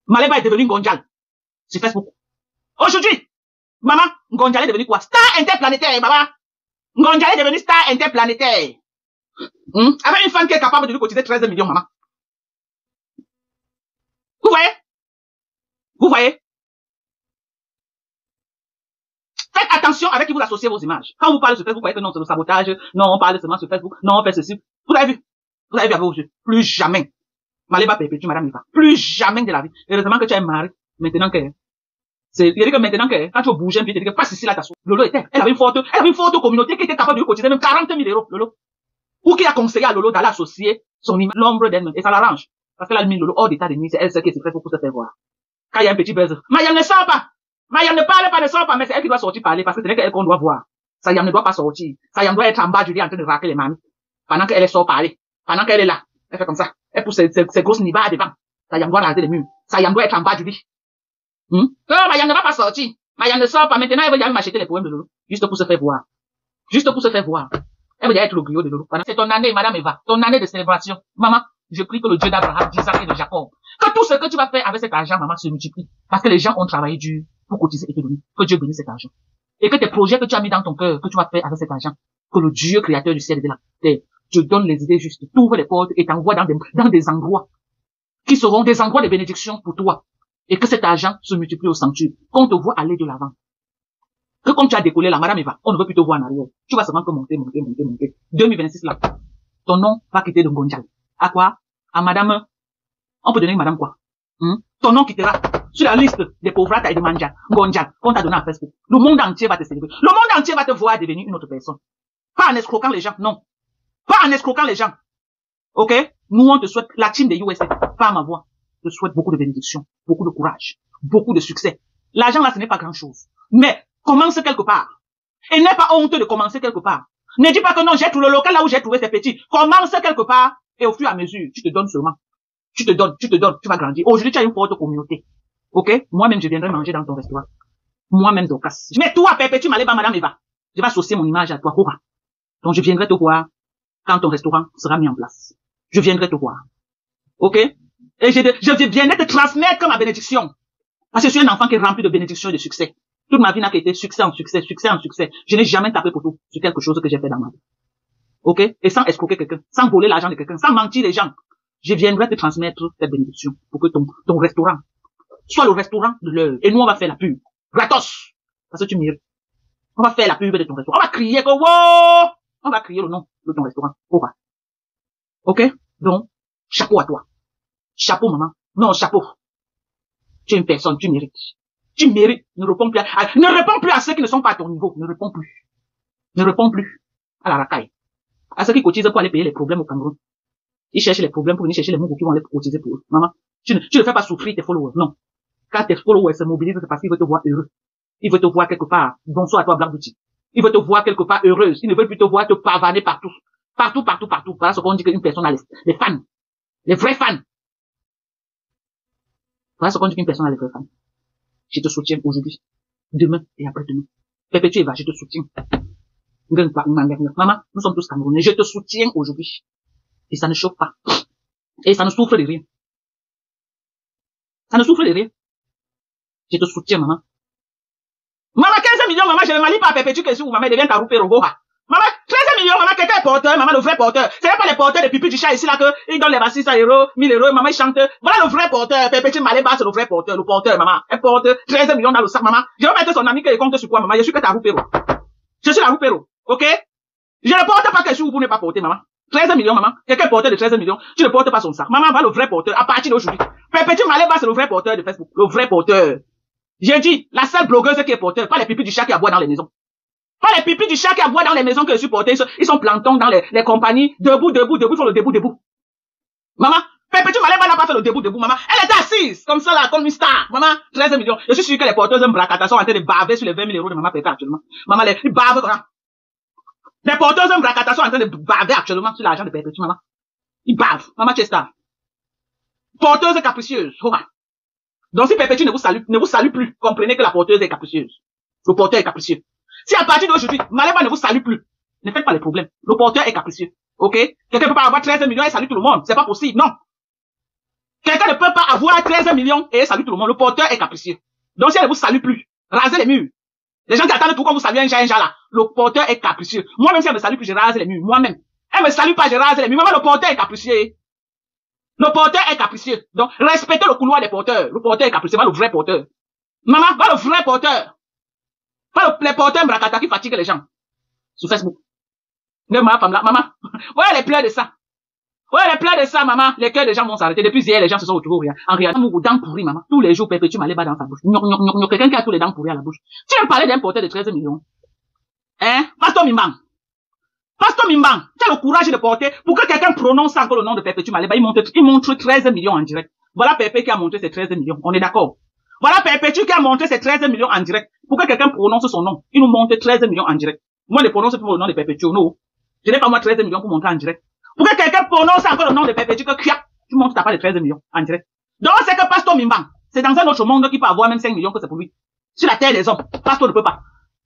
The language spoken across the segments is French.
Maléba est devenue Ngonjal sur Facebook. Aujourd'hui, maman, Ngonjal est devenue quoi? Star interplanétaire, maman. Ngonjal est devenue star interplanétaire. Avec une femme qui est capable de lui cotiser 13 millions, maman. Vous voyez? Vous voyez? Faites attention avec qui vous associez vos images. Quand vous parlez sur Facebook, vous voyez que non, c'est le sabotage. Non, on parle seulement sur Facebook. Non, on fait ceci. Vous avez vu? Vous avez vu avec vos yeux. Plus jamais. Maléba perpétue, madame Eva. Plus jamais de la vie. Heureusement que tu es marié. Maintenant que, il dit que maintenant que, quand tu bouges un peu, il dit que passe ici, là, t'assois. Lolo était, elle avait une forte communauté qui était capable de lui cotiser même 40 000 euros, Lolo. Ou qui a conseillé à Lolo d'aller associer son image, l'ombre d'elle-même. Et ça l'arrange. Parce qu'elle a mis Lolo hors d'état de nuit. C'est elle seule qui est fait pour se faire voir. Quand il y a un petit buzz. Mayam ne sort pas. Mayam ne parle pas, ne sort pas, mais c'est elle qui doit sortir parler parce que c'est elle qu'on doit voir. Sayam ne doit pas sortir. Sayam doit être en bas du lit en train de raquer les mamies. Pendant qu'elle sort parler. Pendant qu'elle est là. Elle fait comme ça. Elle pousse ses grosses nivas devant. Sayam doit raser les murs. Sayam doit être en bas du lit. Oh, Mayam ne va pas sortir. Mayam ne sort pas. Maintenant, elle veut aller m'acheter les poèmes de Lolo. Juste pour se faire voir. Juste pour se faire voir. Elle veut être le griot de Lolo. C'est ton année, madame Eva. Ton année de célébration. Maman, je prie que le Dieu d'Abraham, d'Isaac et de Jacob, que tout ce que tu vas faire avec cet argent, maman, se multiplie. Parce que les gens ont travaillé dur pour cotiser et te donner. Que Dieu bénisse cet argent. Et que tes projets que tu as mis dans ton cœur, que tu vas faire avec cet argent, que le Dieu créateur du ciel et de la terre te donne les idées justes, t'ouvre les portes et t'envoie dans des endroits qui seront des endroits de bénédiction pour toi. Et que cet argent se multiplie au centuple. Qu'on te voit aller de l'avant. Que comme tu as décollé là, madame Eva, on ne veut plus te voir en arrière. Tu vas seulement que monter. 2026 là, ton nom va quitter de Ngonjal. À quoi? À madame, on peut donner madame quoi? Ton nom quittera sur la liste des pauvretés et de Manja, Ngonjal, qu'on t'a donné à Facebook. Le monde entier va te célébrer. Le monde entier va te voir devenir une autre personne. Pas en escroquant les gens, non. Pas en escroquant les gens. Ok? Nous, on te souhaite, la team des USA, pas à ma voix, te souhaite beaucoup de bénédictions, beaucoup de courage, beaucoup de succès. L'argent là, ce n'est pas grand chose. Mais, commence quelque part. Et n'aie pas honte de commencer quelque part. Ne dis pas que non, j'ai trouvé le local là où j'ai trouvé ces petits. Commence quelque part. Et au fur et à mesure, tu te donnes seulement. Tu te donnes, tu vas grandir. Aujourd'hui, tu as une forte communauté. Ok? Moi-même, je viendrai manger dans ton restaurant. Moi-même, Dorcas. Mais toi, perpétue Maléba, madame Eva. Je vais associer mon image à toi, Cora. Donc, je viendrai te voir quand ton restaurant sera mis en place. Je viendrai te voir. Ok? Et je viendrai te transmettre ma bénédiction. Parce que je suis un enfant qui est rempli de bénédictions et de succès. Toute ma vie n'a qu'été succès en succès, succès en succès. Je n'ai jamais tapé pour tout sur quelque chose que j'ai fait dans ma vie. Ok? Et sans escroquer quelqu'un, sans voler l'argent de quelqu'un, sans mentir les gens. Je viendrai te transmettre cette bénédiction pour que ton restaurant soit le restaurant de l'heure. Et nous, on va faire la pub. Gratos. Parce que tu mérites. On va faire la pub de ton restaurant. On va crier que wow! On va crier le nom de ton restaurant. Pourquoi? Ok? Donc, chapeau à toi. Chapeau, maman. Non, chapeau. Tu es une personne, tu mérites. Tu mérites. Ne réponds plus à ceux qui ne sont pas à ton niveau. Ne réponds plus. Ne réponds plus à la racaille. À ceux qui cotisent pour aller payer les problèmes au Cameroun. Ils cherchent les problèmes pour venir chercher les mots qui vont aller cotiser pour eux. Maman, tu ne fais pas souffrir tes followers. Non. Quand tes followers se mobilisent, c'est parce qu'ils veulent te voir heureux. Ils veulent te voir quelque part. Bonsoir à toi, Black Beauty. Ils veulent te voir quelque part heureuse. Ils ne veulent plus te voir te pavaner partout. Partout. Voilà ce qu'on dit qu'une personne a les fans. Les vrais fans. Voilà ce qu'on dit qu'une personne a les vrais fans. Je te soutiens aujourd'hui. Demain et après-demain. Perpétue Eva, je te soutiens. Maman, nous sommes tous Camerounais. Je te soutiens aujourd'hui. Et ça ne choque pas. Et ça ne souffre de rien. Ça ne souffre de rien. Je te soutiens, maman. Maman, 15 millions, maman, je ne m'allie pas à perpétuer que si vous, maman, devient Karoupé Rogoha. Maman, 13 millions, maman, quelqu'un est porteur, maman, le vrai porteur. Ce n'est pas les porteurs de pipi du chat ici, là, que, ils donnent les 600 euros, 1000 euros, maman, ils chantent. Voilà le vrai porteur. Perpétue Maléba, c'est le vrai porteur, maman. Elle porte 13 millions dans le sac, maman. Je vais mettre son ami qui compte sur quoi, maman. Je suis que Karoupé. Je suis la Roupéro. Ok? Je ne porte pas que si vous ne pas porter, maman. 13 millions, maman. Quelqu'un porteur de 13 millions, tu ne portes pas son sac. Maman va le vrai porteur à partir d'aujourd'hui. Perpétue Maléba, c'est le vrai porteur de Facebook. Le vrai porteur. J'ai dit, la seule blogueuse qui est porteur, pas les pipis du chat qui aboient dans les maisons. Pas les pipis du chat qui aboient dans les maisons que je suis porteur. Ils sont plantons dans les compagnies. Debout, ils font le debout. Maman, Perpétue Maléba n'a pas fait le debout, maman. Elle était assise, comme ça là, comme une star. Maman, 13 millions. Je suis sûr que les porteuses de Mbrakata sont en train de baver sur les 20 000 euros de maman Pépé actuellement. Maman, ils bavent, les porteuses de Mbrakata sont en train de baver actuellement sur l'argent de Perpétue, maman. Ils bavent. Maman, tu es star. Porteuse capricieuse. Donc si Perpétue ne vous salue plus, comprenez que la porteuse est capricieuse. Le porteur est capricieux. Si à partir d'aujourd'hui, Maléba ne vous salue plus, ne faites pas les problèmes. Le porteur est capricieux. Ok? Quelqu'un peut pas avoir 13 millions et saluer tout le monde. C'est pas possible, non. Quelqu'un ne peut pas avoir 13 millions et saluer tout le monde. Le porteur est capricieux. Donc si elle ne vous salue plus, rasez les murs. Les gens qui attendent tout quand vous saluez un genre là. Le porteur est capricieux. Moi-même, si elle me salue plus, je rase les murs. Moi-même. Elle me salue pas, je rase les murs. Maman, le porteur est capricieux. Le porteur est capricieux. Donc, respectez le couloir des porteurs. Le porteur est capricieux. Va le vrai porteur. Maman, va le vrai porteur. Pas les porteurs Mbrakata qui fatiguent les gens. Sur Facebook. Ne ma femme là, maman. Ouais, les pleurs de ça. Ouais, les pleurs de ça, maman. Les cœurs des gens vont s'arrêter. Depuis hier, les gens se sont retrouvés en regardant mon dents pourries, maman. Tous les jours, perpétue ma bas dans sa bouche. Quelqu'un qui a tous les dents pourries à la bouche. Tu veux me parler d'un porteur de 13 millions? Hein? Pasteur Mimbang. Pasteur Mimbang. Tu as le courage de porter. Pour que quelqu'un prononce encore le nom de Perpétue Maleba, il montre 13 millions en direct. Voilà Perpétue qui a montré ses 13 millions. On est d'accord? Voilà Perpétue qui a montré ses 13 millions en direct. Pour que quelqu'un prononce son nom, il nous montre 13 millions en direct. Moi, je prononce pour le nom de Perpétue. Non. Je n'ai pas moi 13 millions pour montrer en direct. Pour que quelqu'un prononce encore le nom de Perpétue, que tu montres t'as pas de 13 millions en direct. Donc, c'est que Pasteur Mimbang, c'est dans un autre monde qui peut avoir même 5 millions que c'est pour lui. Sur la terre des hommes, Pasteur ne peut pas.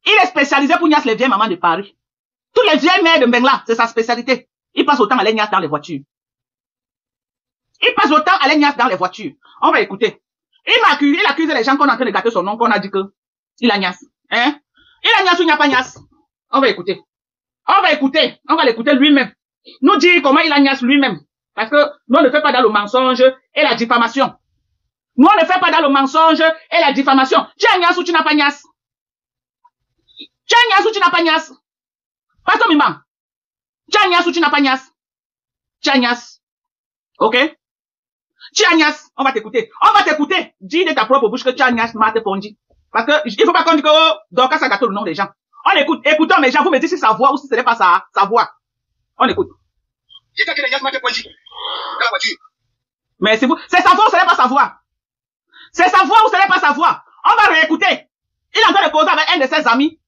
Il est spécialisé pour niasse les vieilles mamans de Paris. Toutes les vieilles mères de Mbengla, c'est sa spécialité. Il passe autant à les niasse dans les voitures. Il passe autant à les niasse dans les voitures. On va écouter. Il accuse les gens qu'on est en train de gâter son nom, qu'on a dit que il a niasse. Hein? Il a niasse ou il n'y a pas niasse? On va écouter. On va l'écouter lui-même. Nous dire comment il a niasse lui-même. Parce que nous on ne fait pas dans le mensonge et la diffamation. Nous on ne fait pas dans le mensonge et la diffamation. Tu as niasse ou tu n'as pas niasse? Tu as niasse ou tu n'as pas niasse? Pasteur Mimbang. Tu as niasse ou tu n'as pas niasse? Tu as niasse. Ok? Tu as niasse. On va t'écouter. On va t'écouter. Dis de ta propre bouche que tu as niasse, Mate Ponji. Parce que il faut pas qu'on dise que oh, Dorcas a gâté le nom des gens. On écoute. Écoutons mes gens. Vous me dites si sa voix ou si ce n'est pas sa voix. On écoute. Mais c'est vous. C'est sa voix ou ce n'est pas sa voix? C'est sa voix ou ce n'est pas sa voix? On va réécouter. Il est en train de causer avec un de ses amis.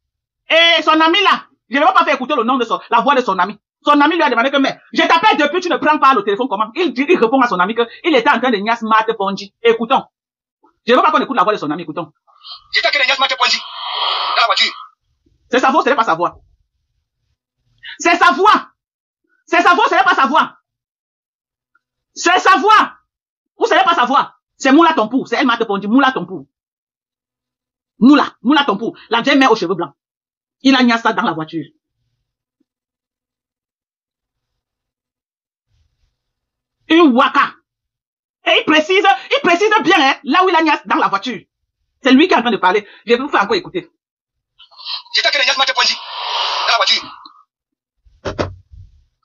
Et son ami là, je ne vais pas faire écouter le nom de la voix de son ami. Son ami lui a demandé que, mais, je t'appelle depuis, tu ne prends pas le téléphone comment? Il répond à son ami qu'il était en train de niasse Mate Ponji. Écoutons. Je ne veux pas qu'on écoute la voix de son ami, écoutons. C'est sa voix, ce n'est pas sa voix. C'est sa voix. C'est sa voix, ce n'est pas sa voix. C'est sa voix. Ou ce n'est pas sa voix. C'est Moula Tompou. C'est elle Mate Ponji. Moula Tompou. Moula Tompou. La vieille mère aux cheveux blancs. Il a niasse ça dans la voiture. Une waka. Et il précise bien, hein, là où il a niasse dans la voiture. C'est lui qui est en train de parler. Je vais vous faire encore écouter.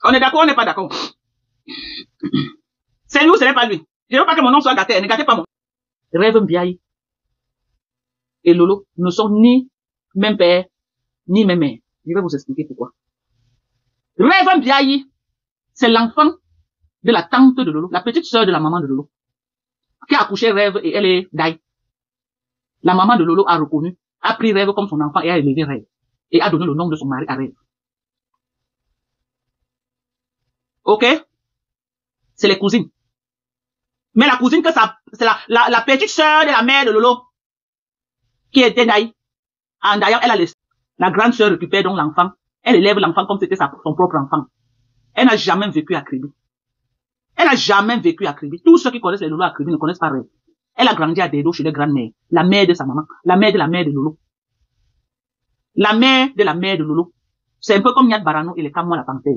On est d'accord, on n'est pas d'accord. C'est lui ou ce n'est pas lui. Je ne veux pas que mon nom soit gâté. Ne gâtez pas mon nom. Rêve Mbiaye et Lolo ne sont ni même père, ni même mère. Je vais vous expliquer pourquoi. Rêve Mbiaye, c'est l'enfant de la tante de Lolo, la petite sœur de la maman de Lolo, qui a accouché Rêve et elle est Daï. La maman de Lolo a reconnu, a pris Rêve comme son enfant et a élevé Rêve. Et a donné le nom de son mari à Rêve. Ok? C'est les cousines. Mais la cousine que c'est la petite sœur de la mère de Lolo, qui était Daï. D'ailleurs, elle a laissé. La grande sœur récupère donc l'enfant. Elle élève l'enfant comme c'était son propre enfant. Elle n'a jamais vécu à Kribi. Elle n'a jamais vécu à Kribi. Tous ceux qui connaissent les Lolo à Kribi ne connaissent pas Rêve. Elle a grandi à Dedo chez les grandes-mères. La mère de sa maman. La mère de Lolo. La mère de Lolo. C'est un peu comme Niat Barano et les Kamois la panthère.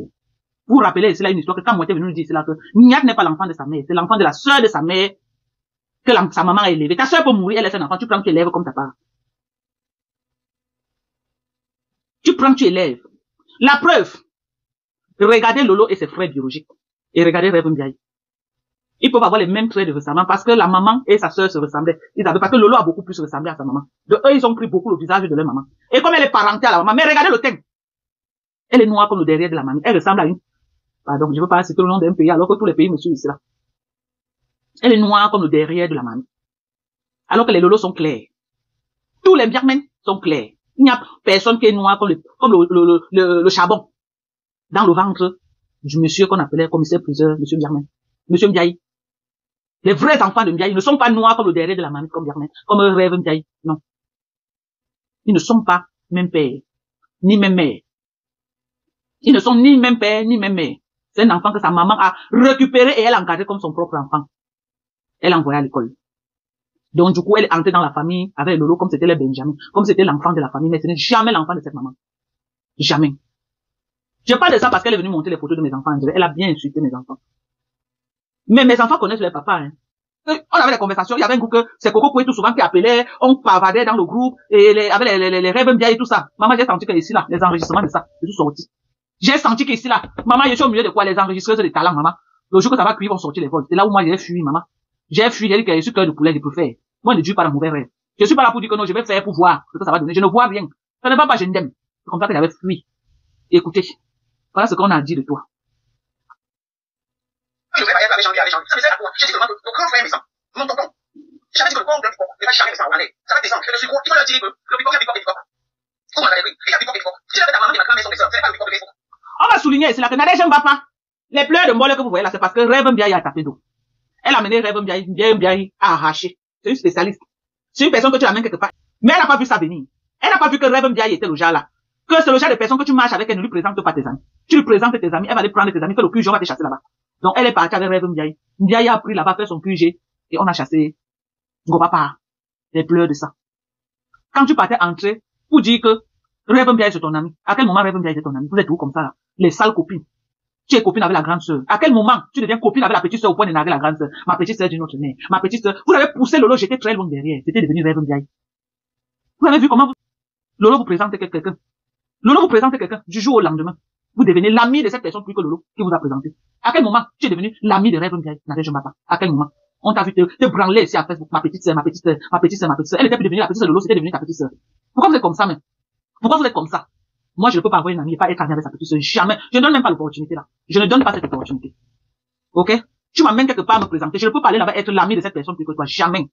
Vous vous rappelez, c'est là une histoire que quand moi était venu nous dire, c'est là que Niat n'est pas l'enfant de sa mère. C'est l'enfant de la sœur de sa mère que sa maman a élevé. Ta sœur peut mourir, elle est un enfant. Tu prends, tu élèves comme ta part. Tu prends, tu élèves. La preuve. Regardez Lolo et ses frères biologiques. Et regardez Rêve Mbiaye. Ils peuvent avoir les mêmes traits de ressemblance parce que la maman et sa sœur se ressemblaient. Parce que Lolo a beaucoup plus ressemblé à sa maman. De eux, ils ont pris beaucoup le visage de leur maman. Et comme elle est parentée à la maman, mais regardez le teint. Elle est noire comme le derrière de la maman. Elle ressemble à une. Pardon, je veux pas citer le nom d'un pays alors que tous les pays me suivent ici là. Elle est noire comme le derrière de la maman. Alors que les Lolos sont clairs. Tous les Biarmen sont clairs. Il n'y a personne qui est noir comme le charbon. Dans le ventre du monsieur qu'on appelait commissaire priseur, monsieur Biarmen. Monsieur Mbiaye. Les vrais enfants de Mbiaye ne sont pas noirs comme le derrière de la maman comme Biarmen. Comme Rêve Mbiaye. Non. Ils ne sont pas même père, ni même mère. Ils ne sont ni même père, ni même mère. C'est un enfant que sa maman a récupéré et elle a encadré comme son propre enfant. Elle l'a envoyé à l'école. Donc, du coup, elle est entrée dans la famille avec Lolo comme c'était le Benjamin, comme c'était l'enfant de la famille, mais ce n'est jamais l'enfant de cette maman. Jamais. Je parle de ça parce qu'elle est venue monter les photos de mes enfants. Elle a bien insulté mes enfants. Mais mes enfants connaissent leur papa, hein. On avait des conversations, il y avait un groupe que c'est Coco Koué tout souvent qui appelait, on pavadait dans le groupe, et avec les rêves bien et tout ça. Maman, j'ai senti que ici, là, les enregistrements de ça, je suis sorti. J'ai senti qu'ici, là, maman, je suis au milieu de quoi? Les enregistreuses de talents, maman. Le jour que ça va cuire, ils vont sortir les vols. C'est là où moi, j'ai fui, maman. J'ai fui, j'ai dit que je suis cœur de poulet, je peux faire. Moi, ne dis pas la mauvaise rêve. Je suis pas là pour dire que non, je vais faire pour voir ce que ça va donner. Je ne vois rien. Ça ne va pas, je n'aime. C'est comme ça que j'avais fui. Écoutez, voilà ce qu'on a dit de toi. Je vais pas avec Jean-Pierre, avec Jean-Pierre. Ça me sert à quoi? J'ai dit que le grand frère Messan, mon tonton, j'avais dit que le corps de Bicor, il va jamais Messan en aller. Ça va descendre. Le sucre, il faut leur dire que le Bicor, il y a Bicor et Bicor. Comment on a écrit? Il y a Bicor et Bicor. Si j'avais ta maman et ma grand-mère sont des sœurs, c'est pas le Bicor de Facebook. On va souligner ici là que Nadège ne va pas. Les pleurs de Mbole que vous voyez là, c'est parce que Rêve Mbiaye a tapé d'eau. Elle a mené Rêve Mbiaye à arracher. C'est une spécialiste. C'est une personne que tu amènes quelque part. Mais elle n'a pas vu ça venir. Elle n'a pas vu que Rêve Mbiaye était le genre là. Que c'est le genre de personne que tu marches avec, elle ne lui présente pas tes amis. Tu lui présentes tes amis, elle va aller prendre tes amis, que le QG va te chasser là-bas. Donc elle est partie avec Rêve Mbiaye. Mbiaye a pris là-bas, fait son QG, et on a chassé Ngopapa. Les pleurs de ça. Quand tu partais entrer, pour dire que Rêve Mbiaye c'est ton ami. À quel moment Rêve Mbiaye c'est ton ami? Vous êtes où comme ça là? Les sales copines. Tu es copine avec la grande sœur. À quel moment tu deviens copine avec la petite sœur au point de narguer la grande sœur? Ma petite sœur d'une autre mère. Ma petite sœur. Vous avez poussé Lolo, j'étais très loin derrière. C'était devenu Rêve Mbiaye. Vous avez vu comment Lolo vous présente quelqu'un. Lolo vous présente quelqu'un. Du jour au lendemain, vous devenez l'ami de cette personne plus que Lolo qui vous a présenté. À quel moment tu es devenu l'ami de Rêve Mbiaye? Nadège Mbapa. À quel moment? On t'a vu te branler ici à Facebook. Ma petite sœur, ma petite sœur, ma petite sœur, ma petite sœur. Elle était plus devenue la petite sœur de Lolo, c'était devenu ta petite sœur. Pourquoi vous êtes comme ça, même? Pourquoi vous êtes comme ça? Moi, je ne peux pas avoir une amie et pas être amie avec sa petite sœur. Jamais. Je ne donne même pas l'opportunité là. Je ne donne pas cette opportunité. Ok? Tu m'amènes quelque part à me présenter. Je ne peux pas aller là-bas être l'ami de cette personne plus que toi. Jamais.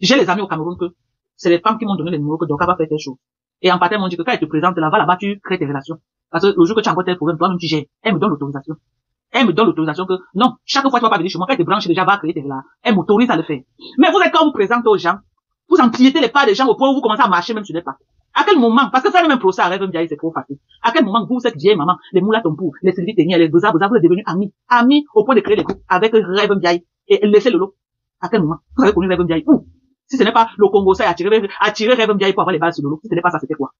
J'ai les amis au Cameroun que c'est les femmes qui m'ont donné les numéros que Doka va faire telle chose. Et en partant, ils m'ont dit que quand elle te présente là-bas, tu crées tes relations. Parce que le jour que tu as encore tel problème, toi-même tu gères. Elle me donne l'autorisation. Elle me donne l'autorisation que non, chaque fois tu vas pas venir chez moi, quand elle te branche déjà, va créer tes relations. Elle m'autorise à le faire. Mais vous êtes quand vous présentez aux gens, vous empiétez les pas des gens au point où vous commencez à marcher même sur les pas. À quel moment, parce que faire le même procès à Rêve Mbiaye, c'est trop facile. À quel moment, vous, cette vieille maman, les Moula Tompou, les Sylvie Ténier, les Bouza, vous êtes devenus amis. Amis au point de créer des groupes avec Rêve Mbiaye et laisser Lolo. À quel moment? Vous avez connu Rêve Mbiaye où? Si ce n'est pas le Congo, ça attirer Rêve Mbiaye pour avoir les balles sur Lolo. Si ce n'est pas ça, c'était quoi?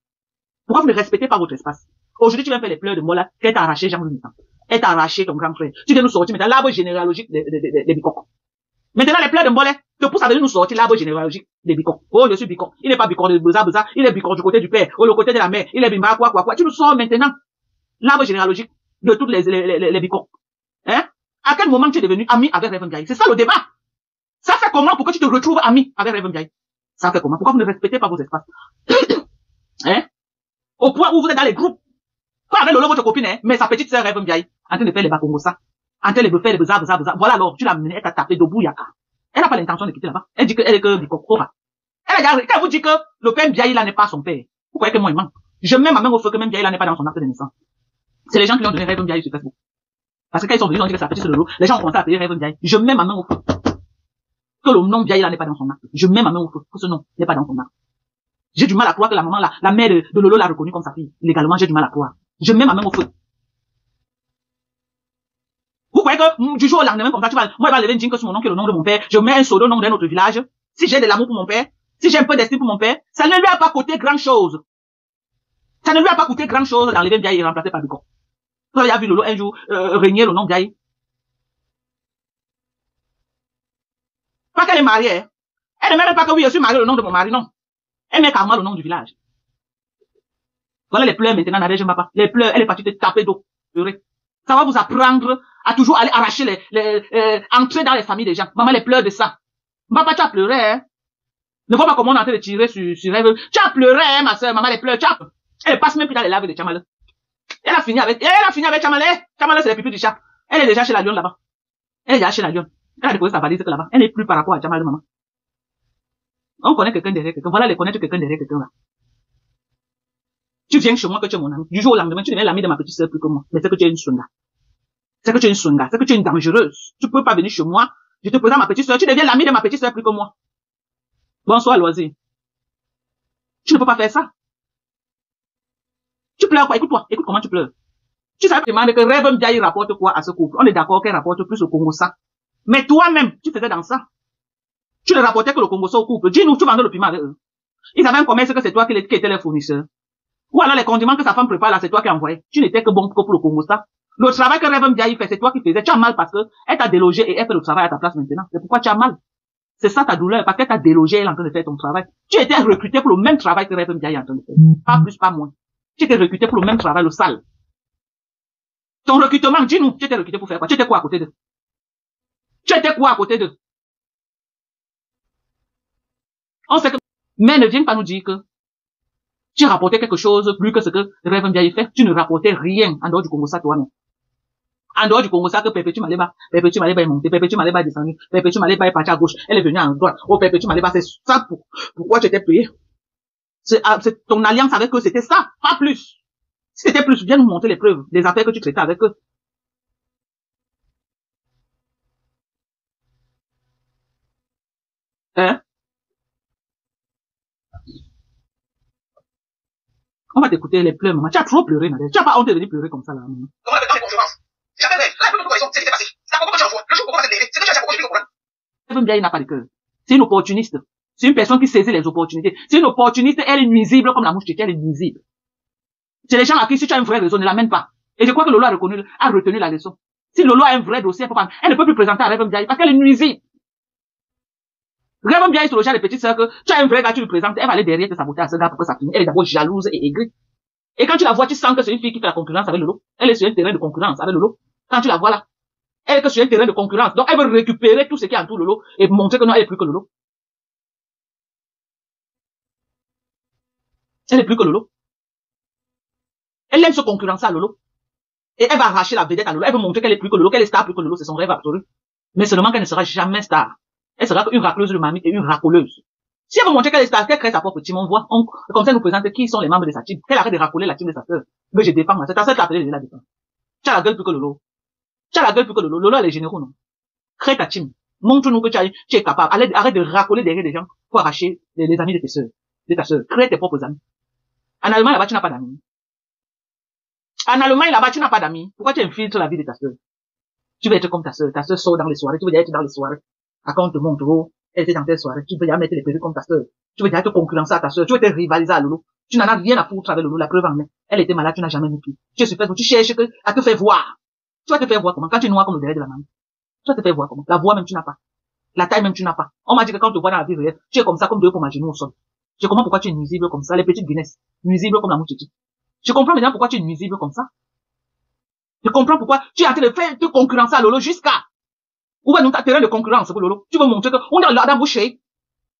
Pourquoi vous ne respectez pas votre espace? Aujourd'hui, tu viens faire les pleurs de Mola, qu'elle t'a arraché Jean-Louis Mitterrand. Elle t'a arraché ton grand frère. Tu viens nous sortir maintenant l'arbre généalogique des Bicor. Maintenant, les pleurs de Mbole te poussent à venir nous sortir l'arbre généalogique des Bicor. Oh, je suis Bicor. Il n'est pas Bicor de Beza, il est Bicor du côté du père, ou le côté de la mère, il est Bimba, quoi. Tu nous sors maintenant l'arbre généalogique de toutes les Bicor. Hein? À quel moment tu es devenu ami avec Rêve Mbiaye? C'est ça le débat. Ça fait comment pour que tu te retrouves ami avec Rêve Mbiaye? Ça fait comment? Pourquoi vous ne respectez pas vos espaces? Hein? Au point où vous êtes dans les groupes. Pas avec Lolo, votre copine, hein, mais sa petite sœur Rêve Mbiaye, en train de faire les bakongosa, en train de faire les beza. Voilà alors, tu l'as menée, elle t'a tapé de bouyaka. Elle n'a pas l'intention de quitter là-bas. Elle dit qu'elle est que Bicor. Quand elle vous dit que le père Mbiaye là n'est pas son père, vous croyez que moi il ment? Je mets ma main au feu que même Mbiaye là n'est pas dans son acte de naissance. C'est les gens qui lui ont donné Rêve Mbiaye sur Facebook. Parce que quand ils sont venus, ils ont dit que c'est la petite sœur de Lolo, les gens ont commencé à appeler Rêve Mbiaye. Je mets ma main au feu. Que le nom Mbiaye là n'est pas dans son acte. Je mets ma main au feu que ce nom n'est pas dans son acte. J'ai du mal à croire que la maman, la mère de Lolo l'a reconnue comme sa fille. Légalement, j'ai du mal à croire. Je mets ma main au feu. Vous croyez que du jour au lendemain, comme ça, moi, il va lever une jean que c'est mon nom, qui est le nom de mon père. Je mets un pseudo nom d'un autre village. Si j'ai de l'amour pour mon père, si j'ai un peu d'estime pour mon père, ça ne lui a pas coûté grand chose. Ça ne lui a pas coûté grand chose d'enlever Mbiaye et remplacer par Bicor. Vous avez vu Lolo un jour, régner le nom Mbiaye. Pas qu'elle est mariée, hein. Elle ne met même pas que oui, je suis mariée le nom de mon mari, non. Elle met carrément le nom du village. Voilà les pleurs maintenant, Nadège Mbapa. Les pleurs, elle est partie te taper d'eau. Ça va vous apprendre à toujours aller arracher entrer dans les familles des gens. Maman, les pleurs de ça. Mbapa, tu as pleuré, hein. Ne vois pas comment on est en train de tirer sur Rêve. Tu as pleuré, hein, ma soeur, maman, les pleurs, elle passe même plus dans les laves de Chamale. Elle a fini avec Chamale. Chamale, c'est les pipis du chat. Elle est déjà chez la lionne là-bas. Elle est déjà chez la lionne. Elle a déposé sa valise là-bas. Elle n'est plus par rapport à Chamale, maman. On connaît quelqu'un derrière quelqu'un. Voilà, les connaître quelqu'un derrière quelqu'un là. Tu viens chez moi que tu es mon ami. Du jour au lendemain, tu deviens l'ami de ma petite sœur plus que moi. Mais c'est que tu es une sunga. C'est que tu es une sunga. C'est que tu es une dangereuse. Tu peux pas venir chez moi. Je te présente ma petite sœur. Tu deviens l'ami de ma petite sœur plus que moi. Bonsoir, loisir. Tu ne peux pas faire ça. Tu pleures quoi? Écoute-toi. Écoute comment tu pleures. Tu savais demander que Rêve Mbiaye rapporte quoi à ce couple? On est d'accord qu'elle rapporte plus au Congo ça. Mais toi-même, tu faisais dans ça. Tu ne rapportais que le Congo au couple. Dis-nous, tu vendais le piment avec eux. Ils avaient un commerce que c'est toi qui étais les fournisseurs. Ou alors les condiments que sa femme prépare là, c'est toi qui envoyais. Tu n'étais que bon que pour le Congo, ça. Le travail que Reverend Biaye fait, c'est toi qui faisais. Tu as mal parce que elle t'a délogé et elle fait le travail à ta place maintenant. C'est pourquoi tu as mal. C'est ça ta douleur, parce qu'elle t'a délogé, elle est en train de faire ton travail. Tu étais recruté pour le même travail que Reverend Biaye est en train de faire. Pas plus, pas moins. Tu étais recruté pour le même travail, le sale. Ton recrutement, dis-nous, tu étais recruté pour faire quoi? Tu étais quoi à côté d'eux? Tu étais quoi à côté d'eux? On sait que, mais ne viens pas nous dire que tu rapportais quelque chose plus que ce que Reverend Biaye fait. Tu ne rapportais rien en dehors du Congo, ça toi-même. En dehors du Congo, ça que Perpétue Maleba est monté, Perpétue Maleba est descendu, Perpétue Maleba est parti à gauche, elle est venue à droite. Oh, Perpétue Maleba, c'est ça pourquoi tu étais payé. C'est ton alliance avec eux, c'était ça, pas plus. Si c'était plus, viens nous montrer les preuves, les affaires que tu traitais avec eux. Hein? On va t'écouter les pleurs, maman. Tu as trop pleuré, Nadège. Tu n'as pas honte de venir pleurer comme ça, là, maman. Comment dans les conférences? J'avais vrai. Là, pour raison, c'est ce qui s'est passé. C'est pourquoi tu envoies. Le jour où on va te lever, c'est que tu as pourquoi je vis au courant. Reverend Biaye n'a pas de cœur. C'est une opportuniste. C'est une personne qui saisit les opportunités. C'est une opportuniste, elle est nuisible comme la mouche têtue, elle est nuisible. C'est les gens à qui, si tu as une vraie raison, ne l'amène pas. Et je crois que Lolo a retenu la leçon. Si Lolo a un vrai dossier, elle ne peut plus présenter à Reverend Biaye parce qu'elle est nuisible. Reverend Biaye sur le genre des petites sœurs que tu as un vrai gars, tu lui présentes, elle va aller derrière te saboter à ce gars pour que ça finisse. Elle est d'abord jalouse et aigrie. Et quand tu la vois, tu sens que c'est une fille qui fait la concurrence avec Lolo. Elle est sur un terrain de concurrence avec Lolo. Quand tu la vois là, elle est sur un terrain de concurrence. Donc elle veut récupérer tout ce qui entoure Lolo et montrer que non, elle est plus que Lolo. Elle est plus que Lolo. Elle aime se concurrencer à Lolo. Et elle va arracher la vedette à Lolo. Elle veut montrer qu'elle est plus que Lolo, qu'elle est star plus que Lolo. C'est son rêve absolu. Mais seulement qu'elle ne sera jamais star. Elle sera une racleuse de mamie et une racoleuse. Si elle veut montrer qu'elle est star, qu'elle crée sa propre team, on voit, comme ça, elle nous présente qui sont les membres de sa team. Qu'elle arrête de racoler la team de sa sœur. Mais je défends, c'est ta sœur qui a appelé la défense. Tu as la gueule plus que Lolo. Tu as la gueule plus que Lolo. Lolo, elle est généraux, non? Crée ta team. Montre-nous que tu es capable. Arrête de racoler derrière des gens pour arracher les amis de tes sœurs, de ta sœur. Crée tes propres amis. En Allemagne, là-bas, tu n'as pas d'amis. En Allemagne, là-bas, tu n'as pas d'amis. Pourquoi tu infiltres la vie de ta sœur? Tu veux être comme ta sœur. Ta sœur sort dans les soirées. Tu veux être dans les soirées. À quand on te montre, oh, elle était dans telle soirée. Tu veux déjà mettre les perruques comme ta sœur. Tu veux déjà te concurrencer à ta sœur. Tu veux te rivaliser à Lolo. Tu n'en as rien à foutre avec Lolo. La preuve en est. Elle était malade, tu n'as jamais vu plus. Tu es sur Facebook, tu cherches à te faire voir. Tu vas te faire voir comment? Quand tu es noir comme le derrière de la main. Tu vas te faire voir comment? La voix même tu n'as pas. La taille même tu n'as pas. On m'a dit que quand on te voit dans la vie réelle, tu es comme ça, comme deux pommes à genoux au sol. Je comprends pourquoi tu es nuisible comme ça. Les petites Guinness. Nuisible comme la mouche. Je comprends maintenant pourquoi tu es nuisible comme ça. Je comprends pourquoi tu es en train de faire te concurrencer à Lolo jusqu'à. Où va nous ta terrain de concurrence pour Lolo? Tu veux montrer que, on est là dans Boucher.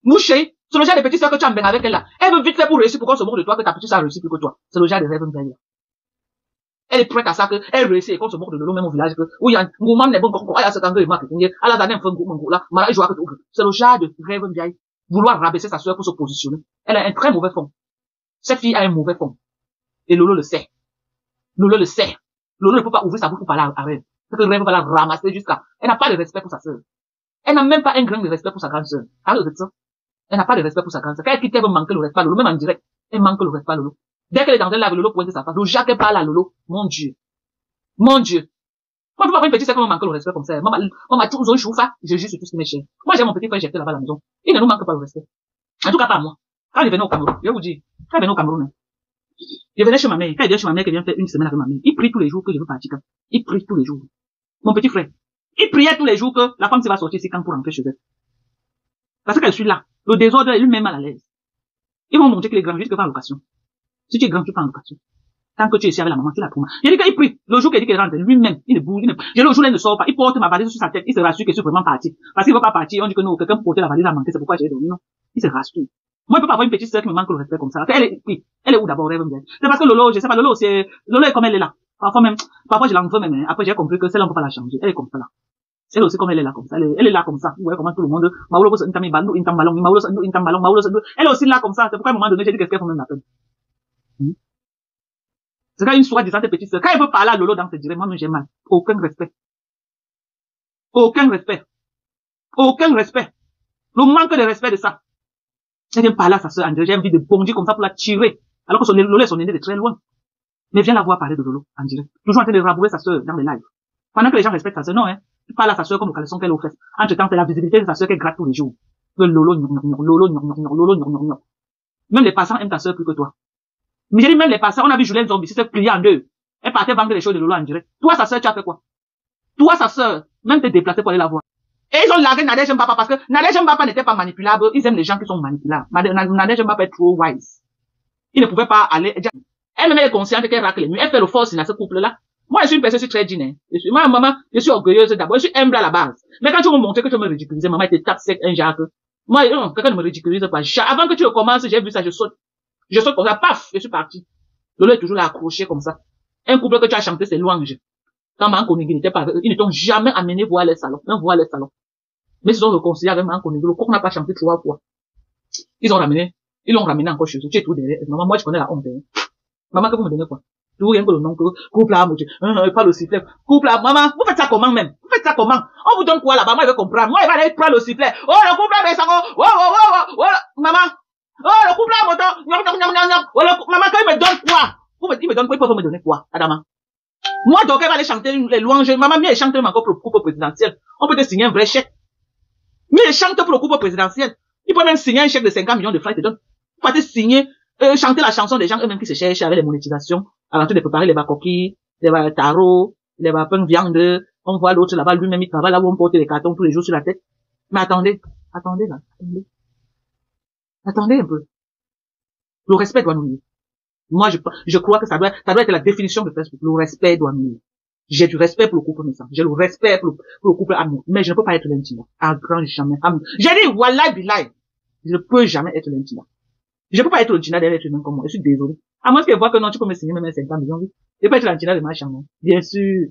Boucher. C'est le genre de petites sœurs que tu as bien avec elle là. Elle veut vite faire pour réussir pour qu'on se moque de toi que ta petite sœur a réussi plus que toi. C'est le genre de rêve là. Elle est prête à ça que, elle réussit et qu'on se moque de Lolo même au village que, où il y a un moment, n'est bon, il y a ce kangue de marketing, à la dernière fois, là, il joue à tout. C'est le genre de rêve vieille. Vouloir rabaisser sa sœur pour se positionner. Elle a un très mauvais fond. Cette fille a un mauvais fond. Et Lolo le sait. Lolo le sait. Lolo ne peut pas ouvrir sa bouche pour parler à Rêve. Parce que Rêve va la ramasser jusqu'à, elle n'a pas de respect pour sa sœur. Elle n'a même pas un grain de respect pour sa grande sœur. Arrête de ça. Elle n'a pas de respect pour sa grande sœur. Quand elle quitte, elle veut manquer le respect à Lolo, même en direct. Elle manque le respect à Lolo. Dès qu'elle est dans un live, Lolo pointe sa face. Le Jacques parle à Lolo. Mon Dieu. Mon Dieu. Moi, je peux pas une petite sœur qui me manque le respect comme ça. Maman, tout le choufa. Je juge sur tout ce qui m'est cher. Moi, j'ai mon petit frère, j'ai là-bas à la maison. Il ne nous manque pas le respect. En tout cas, pas moi. Quand il venait au Cameroun, je vais vous dire. Quand il venait au Cameroun, il venait chez ma mère. Quand il vient chez ma mère, qui vient faire une semaine avec ma mère, il prie tous les jours que je veux partir. Il prie tous les jours. Mon petit frère. Il priait tous les jours que la femme se va sortir ici quand pour rentrer chez elle. Parce que je suis là. Le désordre est lui-même mal à l'aise. Ils vont montrer qu'il est grand juste que pas en location. Si tu es grand, tu pas en location. Tant que tu es ici avec la maman, tu la prends. Il dit qu'il prie. Le jour qu'il dit qu'il rentre, lui-même, il ne bouge, le jour où il ne sort pas, il porte ma valise sur sa tête, il se rassure que je suis vraiment parti. Parce qu'il ne veut pas partir, on dit que non, quelqu'un portait la valise à manquer, c'est pourquoi j'ai dormi, non. Il se rassure. Moi, je peux pas avoir une petite sœur qui me manque le respect comme ça. Elle est, oui, elle est où d'abord, elle bien. C'est parce que Lolo, je sais pas, Lolo est comme elle est là. Parfois je l'en veux même, après j'ai compris que celle-là, on peut pas la changer. Elle est comme ça là. Elle aussi comme elle est là comme ça. Elle est là comme ça. Vous voyez comment tout le monde, elle est aussi là comme ça. C'est pourquoi à un moment donné, j'ai dit qu'est-ce qu'elle fait même la peine. C'est quand une soi-disant petite sœur. Quand elle veut parler à Lolo dans ce direct, moi, j'ai mal. Aucun respect. Aucun respect. Aucun respect. Le manque de respect de ça. Elle vient parler à sa sœur en direct. J'ai envie de bondir comme ça pour la tirer. Alors que Lolo est son aîné de très loin. Mais viens la voir parler de Lolo en direct. Toujours en train de rabouer sa sœur dans les lives. Pendant que les gens respectent sa sœur, non, hein. Tu parles à sa sœur comme le caleçon qu'elle offre. Entre temps, c'est la visibilité de sa sœur qu'elle gratte tous les jours. Que lolo, lolo. Même les passants aiment ta sœur plus que toi. Mais j'ai dit même les passants, on a vu Julien Zombie, c'est plié en deux. Elle partait vendre les choses de Lolo en direct. Toi, sa sœur, tu as fait quoi? Toi, sa sœur, même t'es déplacé pour aller la voir. Et ils ont largué Nadège Mbapa parce que Nadège Mbapa n'était pas manipulable. Ils aiment les gens qui sont manipulables. Nadège Mbapa est trop wise. Il ne pouvait pas aller. Elle-même est consciente qu'elle racle les nuits. Elle fait le force dans ce couple-là. Moi, je suis une personne, je suis très digne. Moi, maman, je suis orgueilleuse d'abord. Je suis humble à la base. Mais quand tu me montrer que tu me ridiculises, maman, tu tapes sec un Jacques. Moi, non, quelqu'un ne me ridiculise pas. Avant que tu commences, j'ai vu ça, je saute. Je saute comme ça, paf, je suis parti. Lolo est toujours là accroché comme ça. Un couple que tu as chanté, c'est louange. Quand Manko Nigi n'était pas avec eux, ils ne t'ont jamais amené voir les salons, même voir les salons. Mais ils ont réconcilié avec Manko Nigi. Le coq n'a pas chanté 3 fois. Ils l'ont ramené encore chez eux. Tu es tout derrière. Maman, moi, je connais la honte. Maman, que vous me donnez quoi? Tout rien que le nom que, couple là, pas le sifflet. Couple là, maman, vous faites ça comment même? Vous faites ça comment? On vous donne quoi là-bas? Moi, je veux comprendre. Moi, il va aller prendre le sifflet. Oh, le couple là, mais ça va. Oh, maman. Oh, le couple là, moto. Oh, maman, quand il me donne quoi? Il me donne quoi? Il peut me donner quoi, Adama? Moi, donc, elle va aller chanter les louanges. Maman, mieux, elle chante même encore pour le couple présidentiel. On peut te signer un vrai chèque. Mieux, elle chante pour le couple présidentiel. Il peut même signer un chèque de 50 millions de francs, il te donne. Il peut te signer, chanter la chanson des gens eux-mêmes qui se cherchent avec les monétisations. Avant de préparer les coquilles, les tarots, les pains de viande. On voit l'autre là-bas, lui-même, il travaille là où on porte les cartons tous les jours sur la tête. Mais attendez là, attendez un peu. Le respect doit nous lier. Moi, je crois que ça doit être la définition de Facebook. Le respect doit nous lier. J'ai du respect pour le couple naissant. J'ai le respect pour le couple amour. Mais je ne peux pas être l'intime. À grand jamais. J'ai dit, wallah billah. Je ne peux jamais être l'intime. Je ne peux pas être l'intime d'un être humain comme moi. Je suis désolé. À moins qu'elle voit que non, tu peux me signer même 50 millions. Je peux être l'intime de ma chambre. Bien sûr.